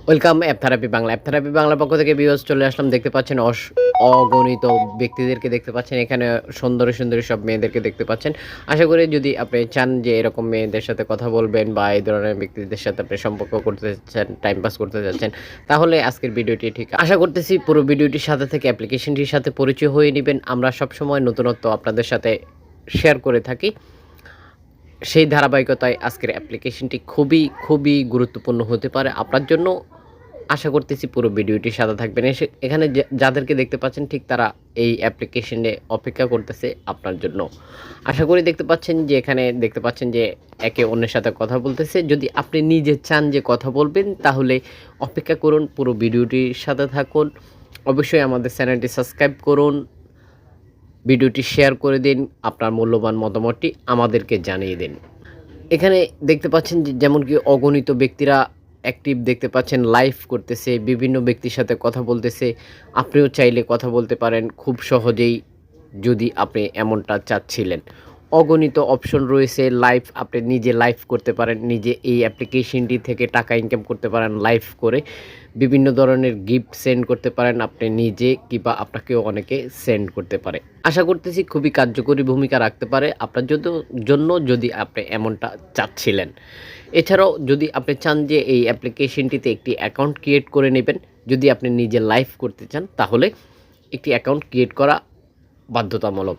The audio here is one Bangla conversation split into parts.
ওয়েলকাম অ্যাপ থেরাপি বাংলার পক্ষ থেকে ভিউয়ার্স চলে আসলাম। দেখতে পাচ্ছেন অগণিত ব্যক্তিদেরকে দেখতে পাচ্ছেন এখানে, সুন্দরী সুন্দরী সব মেয়েদেরকে দেখতে পাচ্ছেন। আশা করি যদি আপনি চান যে এরকম মেয়েদের সাথে কথা বলবেন বা এই ধরনের ব্যক্তিদের সাথে আপনি সম্পর্ক করতে চাচ্ছেন, টাইম পাস করতে চাচ্ছেন, তাহলে আজকের ভিডিওটি ঠিক। আশা করতেছি পুরো ভিডিওটির সাথে থেকে অ্যাপ্লিকেশনটির সাথে পরিচয় হয়ে নেবেন। আমরা সবসময় নতুনত্ব আপনাদের সাথে শেয়ার করে থাকি। সেই ধারাবাহিকতায় আজকের অ্যাপ্লিকেশনটি খুবই গুরুত্বপূর্ণ হতে পারে আপনার জন্য। আশা করতেছি পুরো ভিডিওটির সাথে থাকবেন। এখানে যাদেরকে দেখতে পাচ্ছেন ঠিক তারা এই অ্যাপ্লিকেশনে অপেক্ষা করতেছে আপনার জন্য। আশা করি দেখতে পাচ্ছেন যে এখানে দেখতে পাচ্ছেন যে একে অন্যের সাথে কথা বলতেছে। যদি আপনি নিজে চান যে কথা বলবেন তাহলে অপেক্ষা করুন, পুরো ভিডিওটির সাথে থাকুন। অবশ্যই আমাদের চ্যানেলটি সাবস্ক্রাইব করুন, ভিডিওটি শেয়ার করে দিন, আপনার মূল্যবান মতামতটি আমাদেরকে জানিয়ে দিন। এখানে দেখতে পাচ্ছেন যে যেমন কি অগণিত ব্যক্তিরা অ্যাক্টিভ দেখতে পাচ্ছেন, লাইভ করতেছে, বিভিন্ন ব্যক্তির সাথে কথা বলতেছে। আপনিও চাইলে কথা বলতে পারেন খুব সহজেই, যদি আপনি এমনটা চাচ্ছিলেন। অগণিত অপশন রয়েছে, লাইভ আপনি নিজে লাইভ করতে পারেন, নিজে এই অ্যাপ্লিকেশনটি থেকে টাকা ইনকাম করতে পারেন লাইভ করে। বিভিন্ন ধরনের গিফট সেন্ড করতে পারেন আপনি নিজে, কিংবা আপনাকেও অনেকে সেন্ড করতে পারে। আশা করতেছি খুবই কার্যকরী ভূমিকা রাখতে পারে আপনার জন্য, যদি আপনি এমনটা চাচ্ছিলেন। এছাড়াও যদি আপনি চান যে এই অ্যাপ্লিকেশনটিতে একটি অ্যাকাউন্ট ক্রিয়েট করে নেবেন, যদি আপনি নিজে লাইভ করতে চান তাহলে একটি অ্যাকাউন্ট ক্রিয়েট করা বাধ্যতামূলক।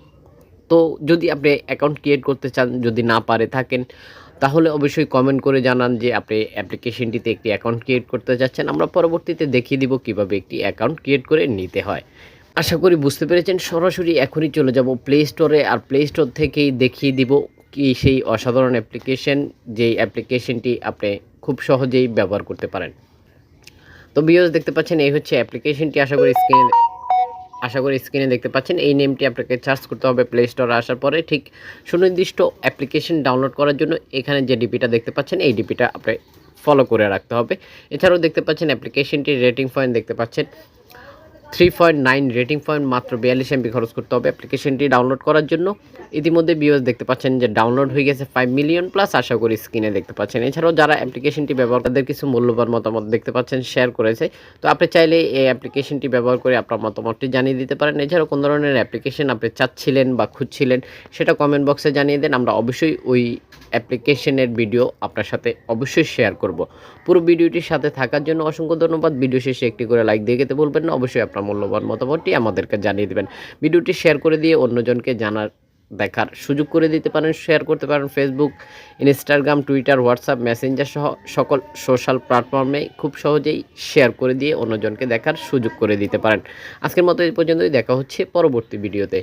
তো যদি আপনি অ্যাকাউন্ট ক্রিয়েট করতে চান, যদি না পারে থাকেন, তাহলে অবশ্যই কমেন্ট করে জানান যে আপনি অ্যাপ্লিকেশনটিতে একটি অ্যাকাউন্ট ক্রিয়েট করতে যাচ্ছেন। আমরা পরবর্তীতে দেখিয়ে দিব কিভাবে একটি অ্যাকাউন্ট ক্রিয়েট করে নিতে হয়। আশা করি বুঝতে পেরেছেন। সরাসরি এখনই চলে যাব প্লে স্টোরে, আর প্লে স্টোর থেকেই দেখিয়ে দিব কি সেই অসাধারণ অ্যাপ্লিকেশন, যেই অ্যাপ্লিকেশনটি আপনি খুব সহজেই ব্যবহার করতে পারেন। তো ভিউয়ার্স দেখতে পাচ্ছেন এই হচ্ছে অ্যাপ্লিকেশনটি। আশা করি স্ক্রিনে দেখতে পাচ্ছেন। এই নেমটি আপনাকে সার্চ করতে হবে প্লে স্টোরে আসার পরে। ঠিক সুনির্দিষ্ট অ্যাপ্লিকেশন ডাউনলোড করার জন্য এখানে যে ডিপিটা দেখতে পাচ্ছেন এই ডিপিটা আপনি ফলো করে রাখতে হবে। এছাড়াও দেখতে পাচ্ছেন অ্যাপ্লিকেশনটির রেটিং পয়েন্ট দেখতে পাচ্ছেন 3.9 রেটিং পয়েন্ট, মাত্র 42 এমবি খরচ করতে হবে অ্যাপ্লিকেশনটি ডাউনলোড করার জন্য। ইতিমধ্যে ভিউয়ার্স দেখতে পাচ্ছেন যে ডাউনলোড হয়ে গেছে 5 মিলিয়ন প্লাস, আশা করি স্ক্রিনে দেখতে পাচ্ছেন। এছাড়াও যারা অ্যাপ্লিকেশনটি ব্যবহার তাদের কিছু মূল্যবান মতামত দেখতে পাচ্ছেন শেয়ার করেছে। তো আপনি চাইলে এই অ্যাপ্লিকেশনটি ব্যবহার করে আপনার মতামতটি জানিয়ে দিতে পারেন। এছাড়াও কোন ধরনের অ্যাপ্লিকেশন আপনি চাচ্ছিলেন বা খুঁজছিলেন সেটা কমেন্ট বক্সে জানিয়ে দেন। আমরা অবশ্যই ওই অ্যাপ্লিকেশনের ভিডিও আপনার সাথে অবশ্যই শেয়ার করব। পুরো ভিডিওটির সাথে থাকার জন্য অসংখ্য ধন্যবাদ। ভিডিও শেষে একটি করে লাইক দিয়ে যেতে বলবেন না। অবশ্যই আপনার মূল্যবান মতামতটি আমাদেরকে জানিয়ে দেবেন। ভিডিওটি শেয়ার করে দিয়ে অন্যজনকে দেখার সুযোগ করে দিতে পারেন। শেয়ার করতে পারেন Facebook, Instagram, Twitter, WhatsApp, Messenger সহ সকল সোশ্যাল প্ল্যাটফর্মে খুব সহজেই শেয়ার করে দিয়ে অন্যজনকে দেখার সুযোগ করে দিতে পারেন। আজকের মতো এই পর্যন্তই, দেখা হচ্ছে পরবর্তী ভিডিওতে।